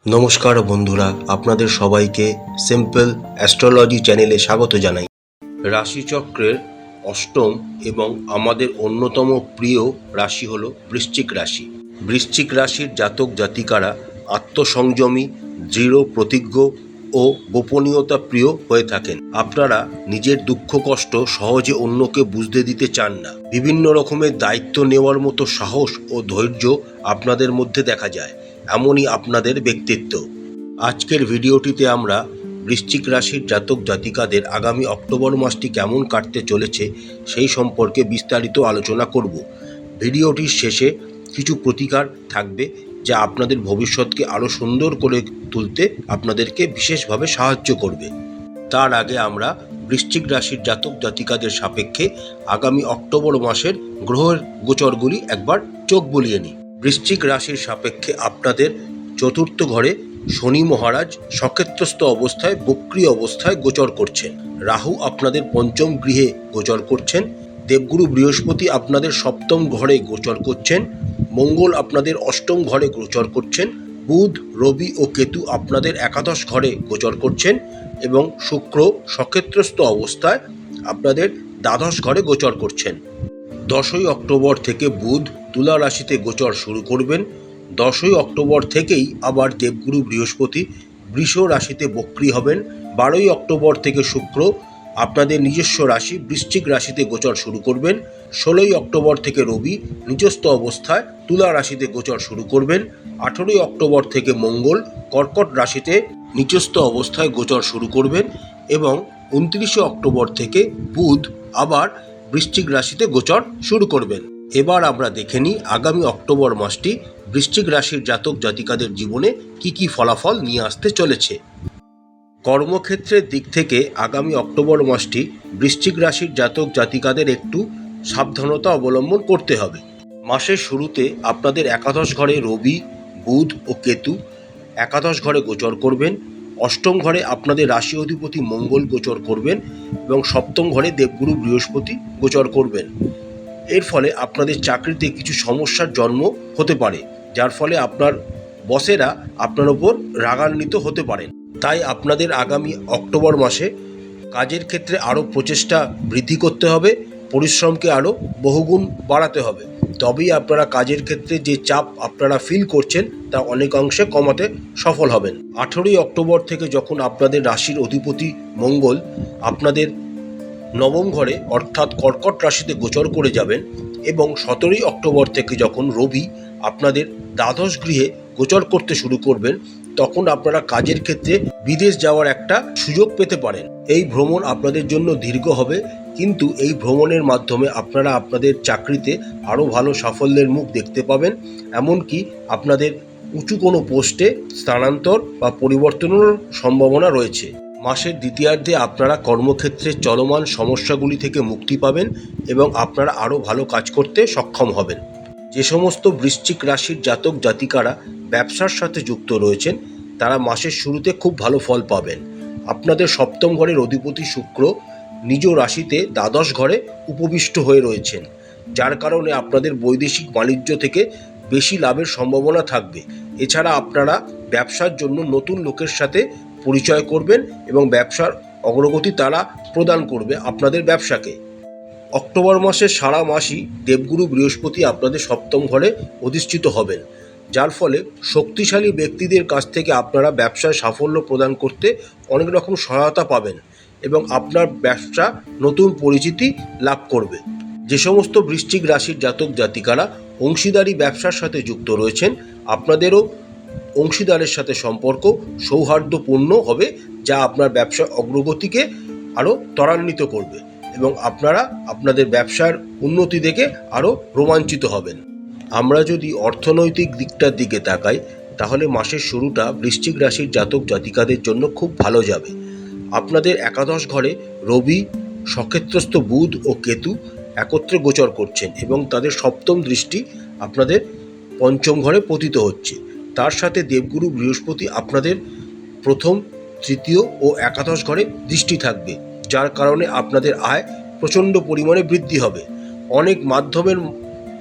নমস্কার বন্ধুরা, আপনাদের সবাইকে সিম্পল অ্যাস্ট্রোলজি চ্যানেলে স্বাগত জানাই। রাশিচক্রের অষ্টম এবং আমাদের অন্যতম প্রিয় রাশি হলো বৃশ্চিক রাশি। বৃশ্চিক রাশির জাতক জাতিকারা আত্মসংযমী, দৃঢ় প্রতিজ্ঞ ও গোপনীয়তা প্রিয় হয়ে থাকেন। আপনারা নিজের দুঃখ কষ্ট সহজে অন্যকে বুঝতে দিতে চান না। বিভিন্ন রকমের দায়িত্ব নেওয়ার মতো সাহস ও ধৈর্য আপনাদের মধ্যে দেখা যায়। এমনই আপনাদের ব্যক্তিত্ব। আজকের ভিডিওটিতে আমরা বৃশ্চিক রাশির জাতক জাতিকাদের আগামী অক্টোবর মাসটি কেমন কাটতে চলেছে সেই সম্পর্কে বিস্তারিত আলোচনা করব। ভিডিওটির শেষে কিছু প্রতিকার থাকবে যা আপনাদের ভবিষ্যৎকে আরও সুন্দর করে তুলতে আপনাদেরকে বিশেষভাবে সাহায্য করবে। তার আগে আমরা বৃশ্চিক রাশির জাতক জাতিকাদের সাপেক্ষে আগামী অক্টোবর মাসের গ্রহের গোচরগুলি একবার চোখ বুলিয়ে নিই। বৃশ্চিক রাশির সাপেক্ষে আপনাদের চতুর্থ ঘরে শনি মহারাজ সক্ষেত্রস্থ অবস্থায় বক্রী অবস্থায় গোচর করছেন। রাহু আপনাদের পঞ্চম গৃহে গোচর করছেন। দেবগুরু বৃহস্পতি আপনাদের সপ্তম ঘরে গোচর করছেন। মঙ্গল আপনাদের অষ্টম ঘরে গোচর করছেন। বুধ, রবি ও কেতু আপনাদের একাদশ ঘরে গোচর করছেন এবং শুক্র সক্ষেত্রস্থ অবস্থায় আপনাদের দ্বাদশ ঘরে গোচর করছেন। 10ই অক্টোবর থেকে বুধ তুলা রাশিতে গোচর শুরু করবেন। 10ই অক্টোবর থেকেই আবার দেবগুরু বৃহস্পতি বৃষ রাশিতে বক্রী হবেন। 12ই অক্টোবর থেকে শুক্র আপনাদের নিজস্ব রাশি বৃশ্চিক রাশিতে গোচর শুরু করবেন। 16ই অক্টোবর থেকে রবি নিজস্থ অবস্থায় তুলা রাশিতে গোচর শুরু করবেন। 18ই অক্টোবর থেকে মঙ্গল কর্কট রাশিতে নিজস্থ অবস্থায় গোচর শুরু করবেন এবং 29শে অক্টোবর থেকে বুধ আবার বৃশ্চিক রাশিতে গোচর শুরু করবেন। এবার আমরা দেখে নিই আগামী অক্টোবর মাসটি বৃশ্চিক রাশির জাতক জাতিকাদের জীবনে কি কি ফলাফল নিয়ে আসতে চলেছে। কর্মক্ষেত্রের দিক থেকে আগামী অক্টোবর মাসটি বৃশ্চিক রাশির জাতক জাতিকাদের একটু সাবধানতা অবলম্বন করতে হবে। মাসের শুরুতে আপনাদের একাদশ ঘরে রবি, বুধ ও কেতু একাদশ ঘরে গোচর করবেন। অষ্টম ঘরে আপনাদের রাশি অধিপতি মঙ্গল গোচর করবেন এবং সপ্তম ঘরে দেবগুরু বৃহস্পতি গোচর করবেন। এর ফলে আপনাদের চাকরিতে কিছু সমস্যার জন্ম হতে পারে, যার ফলে আপনার বসেরা আপনার ওপর রাগান্বিত হতে পারেন। তাই আপনাদের আগামী অক্টোবর মাসে কাজের ক্ষেত্রে আরও প্রচেষ্টা বৃদ্ধি করতে হবে, পরিশ্রমকে আরও বহুগুণ বাড়াতে হবে। তবেই আপনারা কাজের ক্ষেত্রে যে চাপ আপনারা ফিল করছেন তা অনেকাংশে কমাতে সফল হবেন। 18ই অক্টোবর থেকে যখন আপনাদের রাশির অধিপতি মঙ্গল আপনাদের নবম ঘরে অর্থাৎ কর্কট রাশিতে গোচর করে যাবেন এবং 17ই অক্টোবর থেকে যখন রবি আপনাদের দ্বাদশ গৃহে গোচর করতে শুরু করবেন, তখন আপনারা কাজের ক্ষেত্রে বিদেশ যাওয়ার একটা সুযোগ পেতে পারেন। এই ভ্রমণ আপনাদের জন্য দীর্ঘ হবে, কিন্তু এই ভ্রমণের মাধ্যমে আপনারা আপনাদের চাকরিতে আরও ভালো সাফল্যের মুখ দেখতে পাবেন। এমনকি আপনাদের উঁচু কোনো পোস্টে স্থানান্তর বা পরিবর্তনের সম্ভাবনা রয়েছে। মাসের দ্বিতীয়ার্ধে আপনারা কর্মক্ষেত্রে চলমান সমস্যাগুলি থেকে মুক্তি পাবেন এবং আপনারা আরও ভালো কাজ করতে সক্ষম হবেন। যে সমস্ত বৃশ্চিক রাশির জাতক জাতিকারা ব্যবসার সাথে যুক্ত রয়েছেন তারা মাসের শুরুতে খুব ভালো ফল পাবেন। আপনাদের সপ্তম ঘরের অধিপতি শুক্র নিজ রাশিতে দ্বাদশ ঘরে উপবিষ্ট হয়ে রয়েছেন, যার কারণে আপনাদের বৈদেশিক বাণিজ্য থেকে বেশি লাভের সম্ভাবনা থাকবে। এছাড়া আপনারা ব্যবসার জন্য নতুন লোকের সাথে পরিচয় করবেন এবং ব্যবসার অগ্রগতি তারা প্রদান করবে আপনাদের ব্যবসাকে। অক্টোবর মাসের সারা মাসই দেবগুরু বৃহস্পতি আপনাদের সপ্তম ঘরে অধিষ্ঠিত হবেন, যার ফলে শক্তিশালী ব্যক্তিদের কাছ থেকে আপনারা ব্যবসায় সাফল্য প্রদান করতে অনেক রকম সহায়তা পাবেন এবং আপনার ব্যবসা নতুন পরিচিতি লাভ করবে। যে সমস্ত বৃশ্চিক রাশির জাতক জাতিকারা অংশীদারি ব্যবসার সাথে যুক্ত রয়েছেন, আপনাদেরও অংশীদারের সাথে সম্পর্ক সৌহার্দ্যপূর্ণ হবে, যা আপনার ব্যবসার অগ্রগতিকে আরও ত্বরান্বিত করবে এবং আপনারা আপনাদের ব্যবসার উন্নতি দেখে আরও রোমাঞ্চিত হবেন। আমরা যদি অর্থনৈতিক দিকটার দিকে তাকাই, তাহলে মাসের শুরুটা বৃশ্চিক রাশির জাতক জাতিকাদের জন্য খুব ভালো যাবে। আপনাদের একাদশ ঘরে রবি, সক্ষেত্রস্থ বুধ ও কেতু একত্রে গোচর করছেন এবং তাদের সপ্তম দৃষ্টি আপনাদের পঞ্চম ঘরে পতিত হচ্ছে। তার সাথে দেবগুরু বৃহস্পতি আপনাদের প্রথম, তৃতীয় ও একাদশ ঘরে দৃষ্টি থাকবে, যার কারণে আপনাদের আয় প্রচণ্ড পরিমাণে বৃদ্ধি হবে। অনেক মাধ্যমের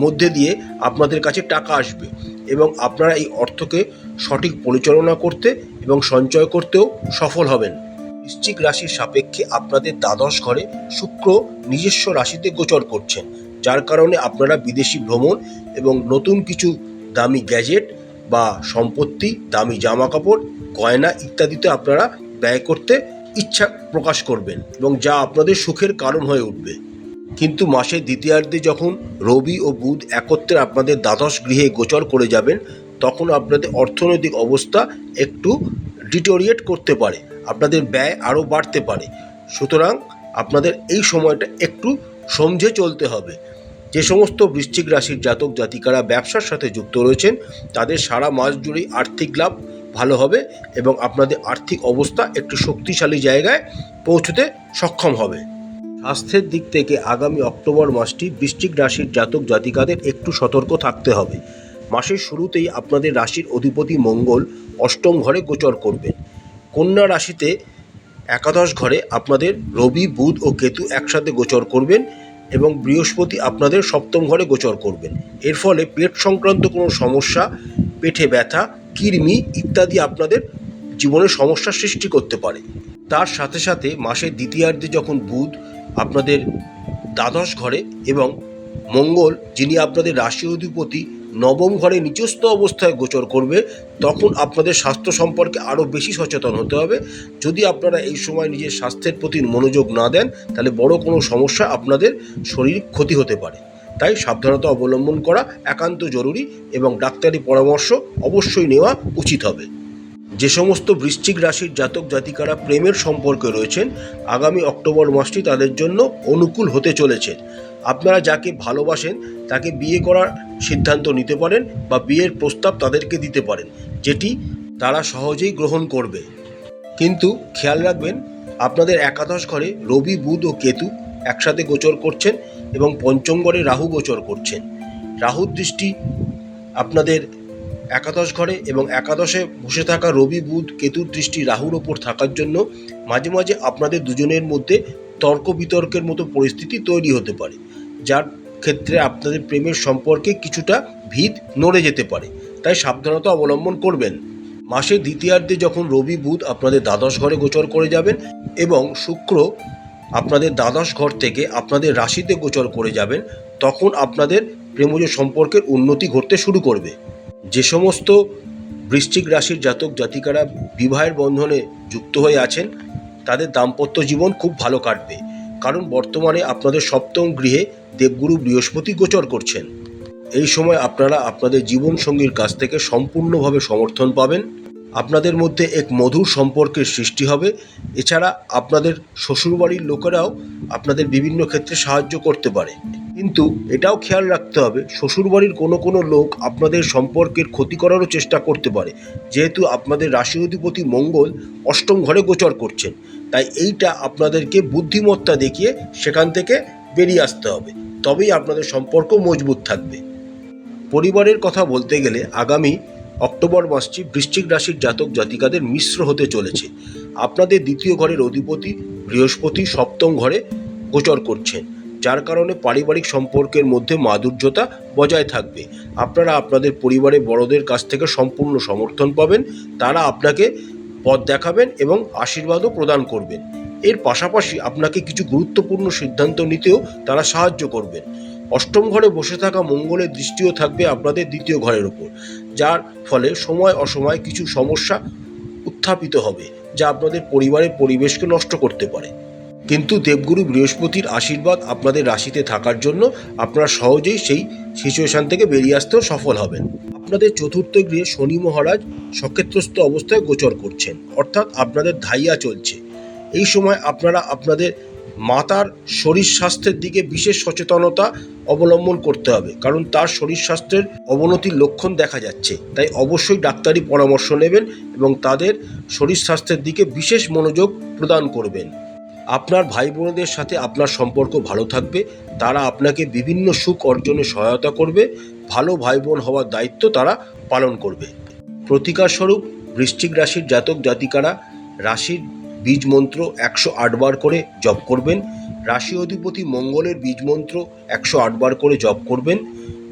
মধ্যে দিয়ে আপনাদের কাছে টাকা আসবে এবং আপনারা এই অর্থকে সঠিক পরিচালনা করতে এবং সঞ্চয় করতেও সফল হবেন। বৃশ্চিক রাশির সাপেক্ষে আপনাদের দ্বাদশ ঘরে শুক্র নিজস্ব রাশিতে গোচর করছেন, যার কারণে আপনারা বিদেশি ভ্রমণ এবং নতুন কিছু দামি গ্যাজেট বা সম্পত্তি, দামি জামা কাপড়, গয়না ইত্যাদিতে আপনারা ব্যয় করতে ইচ্ছা প্রকাশ করবেন এবং যা আপনাদের সুখের কারণ হয়ে উঠবে। কিন্তু মাসের দ্বিতীয়ার্ধে যখন রবি ও বুধ একত্রে আপনাদের দ্বাদশ গৃহে গোচর করে যাবেন, তখন আপনাদের অর্থনৈতিক অবস্থা একটু ডিটোরিয়েট করতে পারে, আপনাদের ব্যয় আরও বাড়তে পারে। সুতরাং আপনাদের এই সময়টা একটু সমঝে চলতে হবে। যে সমস্ত বৃশ্চিক রাশির জাতক জাতিকারা ব্যবসার সাথে যুক্ত রয়েছেন, তাদের সারা মাস জুড়েই আর্থিক লাভ ভালো হবে এবং আপনাদের আর্থিক অবস্থা একটু শক্তিশালী জায়গায় পৌঁছতে সক্ষম হবে। স্বাস্থ্যের দিক থেকে আগামী অক্টোবর মাসটি বৃশ্চিক রাশির জাতক জাতিকাদের একটু সতর্ক থাকতে হবে। মাসের শুরুতেই আপনাদের রাশির অধিপতি মঙ্গল অষ্টম ঘরে গোচর করবেন। কন্যা রাশিতে একাদশ ঘরে আপনাদের রবি, বুধ ও কেতু একসাথে গোচর করবেন এবং বৃহস্পতি আপনাদের সপ্তম ঘরে গোচর করবেন। এর ফলে পেট সংক্রান্ত কোনো সমস্যা, পেটে ব্যথা, কৃমি ইত্যাদি আপনাদের জীবনে সমস্যার সৃষ্টি করতে পারে। তার সাথে সাথে মাসের দ্বিতীয়ার্ধে যখন বুধ আপনাদের দ্বাদশ ঘরে এবং মঙ্গল, যিনি আপনাদের রাশি অধিপতি, নবম ঘরে নিচস্থ অবস্থায় গোচর করবে, তখন আপনাদের স্বাস্থ্য সম্পর্কে আরও বেশি সচেতন হতে হবে। যদি আপনারা এই সময় নিজের স্বাস্থ্যের প্রতি মনোযোগ না দেন, তাহলে বড় কোনো সমস্যা আপনাদের শরীর ক্ষতি হতে পারে। তাই সাবধানতা অবলম্বন করা একান্ত জরুরি এবং ডাক্তারি পরামর্শ অবশ্যই নেওয়া উচিত হবে। যে সমস্ত বৃশ্চিক রাশির জাতক জাতিকারা প্রেমের সম্পর্কে রয়েছেন, আগামী অক্টোবর মাসটি তাদের জন্য অনুকূল হতে চলেছে। আপনারা যাকে ভালোবাসেন তাকে বিয়ে করার সিদ্ধান্ত নিতে পারেন বা বিয়ের প্রস্তাব তাদেরকে দিতে পারেন, যেটি তারা সহজেই গ্রহণ করবে। কিন্তু খেয়াল রাখবেন, আপনাদের একাদশ ঘরে রবি, বুধ ও কেতু একসাথে গোচর করছেন এবং পঞ্চম ঘরে রাহু গোচর করছেন। রাহুর দৃষ্টি আপনাদের একাদশ ঘরে এবং একাদশে বসে থাকা রবি, বুধ, কেতুর দৃষ্টি রাহুর ওপর থাকার জন্য মাঝে মাঝে আপনাদের দুজনের মধ্যে তর্ক বিতর্কের মতো পরিস্থিতি তৈরি হতে পারে, যার ক্ষেত্রে আপনাদের প্রেমের সম্পর্কে কিছুটা ভিত নড়ে যেতে পারে। তাই সাবধানতা অবলম্বন করবেন। মাসের দ্বিতীয়ার্ধে যখন রবি, বুধ আপনাদের দ্বাদশ ঘরে গোচর করে যাবেন এবং শুক্র আপনাদের দ্বাদশ ঘর থেকে আপনাদের রাশিতে গোচর করে যাবেন, তখন আপনাদের প্রেমজ সম্পর্কের উন্নতি ঘটতে শুরু করবে। যে সমস্ত বৃশ্চিক রাশির জাতক জাতিকারা বিবাহের বন্ধনে যুক্ত হয়ে আছেন, তাদের দাম্পত্য জীবন খুব ভালো কাটবে, কারণ বর্তমানে আপনাদের সপ্তম গৃহে দেবগুরু বৃহস্পতি গোচর করছেন। এই সময় আপনারা আপনাদের জীবনসঙ্গীর কাছ থেকে সম্পূর্ণভাবে সমর্থন পাবেন। আপনাদের মধ্যে এক মধুর সম্পর্কের সৃষ্টি হবে। এছাড়া আপনাদের শ্বশুরবাড়ির লোকেরাও আপনাদের বিভিন্ন ক্ষেত্রে সাহায্য করতে পারে। কিন্তু এটাও খেয়াল রাখতে হবে, শ্বশুরবাড়ির কোনো লোক আপনাদের সম্পর্কের ক্ষতি করারও চেষ্টা করতে পারে, যেহেতু আপনাদের রাশি অধিপতি মঙ্গল অষ্টম ঘরে গোচর করছেন। তাই এইটা আপনাদেরকে বুদ্ধিমত্তা দেখিয়ে সেখান থেকে বেরিয়ে আসতে হবে, তবেই আপনাদের সম্পর্ক মজবুত থাকবে। পরিবারের কথা বলতে গেলে আগামী অক্টোবর মাসটি বৃশ্চিক রাশির জাতক জাতিকাদের মিশ্র হতে চলেছে। আপনাদের দ্বিতীয় ঘরের অধিপতি বৃহস্পতি সপ্তম ঘরে গোচর করছেন, যার কারণে পারিবারিক সম্পর্কের মধ্যে মাধুর্যতা বজায় থাকবে। আপনারা আপনাদের পরিবারের বড়দের কাছ থেকে সম্পূর্ণ সমর্থন পাবেন, তারা আপনাকে পথ দেখাবেন এবং আশীর্বাদও প্রদান করবেন। এর পাশাপাশি আপনাকে কিছু গুরুত্বপূর্ণ সিদ্ধান্ত নিতেও তারা সাহায্য করবেন। অষ্টম ঘরে বসে থাকা মঙ্গলের দৃষ্টিও থাকবে আপনাদের দ্বিতীয় ঘরের ওপর, যার ফলে সময় অসময় কিছু সমস্যা উত্থাপিত হবে, যা আপনাদের পরিবারের পরিবেশকে নষ্ট করতে পারে। কিন্তু দেবগুরু বৃহস্পতির আশীর্বাদ আপনাদের রাশিতে থাকার জন্য আপনারা সহজেই সেই সিচুয়েশন থেকে বেরিয়ে আসতেও সফল হবেন। আপনাদের চতুর্থ গৃহে শনি মহারাজ সক্ষেত্রস্থ অবস্থায় গোচর করছেন, অর্থাৎ আপনাদের ধাইয়া চলছে। এই সময় আপনারা আপনাদের মাতার শরীর স্বাস্থ্যের দিকে বিশেষ সচেতনতা অবলম্বন করতে হবে, কারণ তার শরীর স্বাস্থ্যের অবনতির লক্ষণ দেখা যাচ্ছে। তাই অবশ্যই ডাক্তারি পরামর্শ নেবেন এবং তাদের শরীর স্বাস্থ্যের দিকে বিশেষ মনোযোগ প্রদান করবেন। আপনার ভাই বোনদের সাথে আপনার সম্পর্ক ভালো থাকবে, তারা আপনাকে বিভিন্ন সুখ অর্জনে সহায়তা করবে। ভালো ভাই বোন হওয়ার দায়িত্ব তারা পালন করবে। প্রতিকারস্বরূপ বৃশ্চিক রাশির জাতক জাতিকারা রাশির বীজ মন্ত্র 108 বার করে জপ করবেন। রাশি অধিপতি মঙ্গলের বীজ মন্ত্র 108 বার করে জপ করবেন।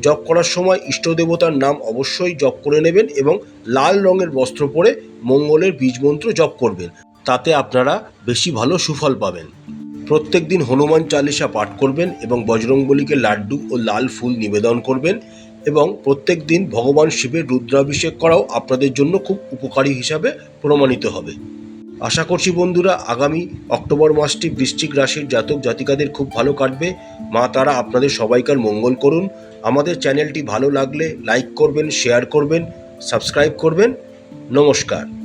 জপ করার সময় ইষ্ট দেবতার নাম অবশ্যই জপ করে নেবেন এবং লাল রঙের বস্ত্র পরে মঙ্গলের বীজ মন্ত্র জপ করবেন। তাতে আপনারা বেশি ভালো সুফল পাবেন। প্রত্যেক দিন হনুমান চালিসা পাঠ করবেন এবং বজরংবলীকে লাড্ডু ও লাল ফুল নিবেদন করবেন এবং প্রত্যেক দিন ভগবান শিবের রুদ্রাভিষেক করাও আপনাদের জন্য খুব উপকারী হিসাবে প্রমাণিত হবে। আশা করছি বন্ধুরা, আগামী অক্টোবর মাসটি বৃশ্চিক রাশির জাতক জাতিকাদের খুব ভালো কাটবে। মা তারা আপনাদের সবাইকার মঙ্গল করুন। আমাদের চ্যানেলটি ভালো লাগলে লাইক করবেন, শেয়ার করবেন, সাবস্ক্রাইব করবেন। নমস্কার।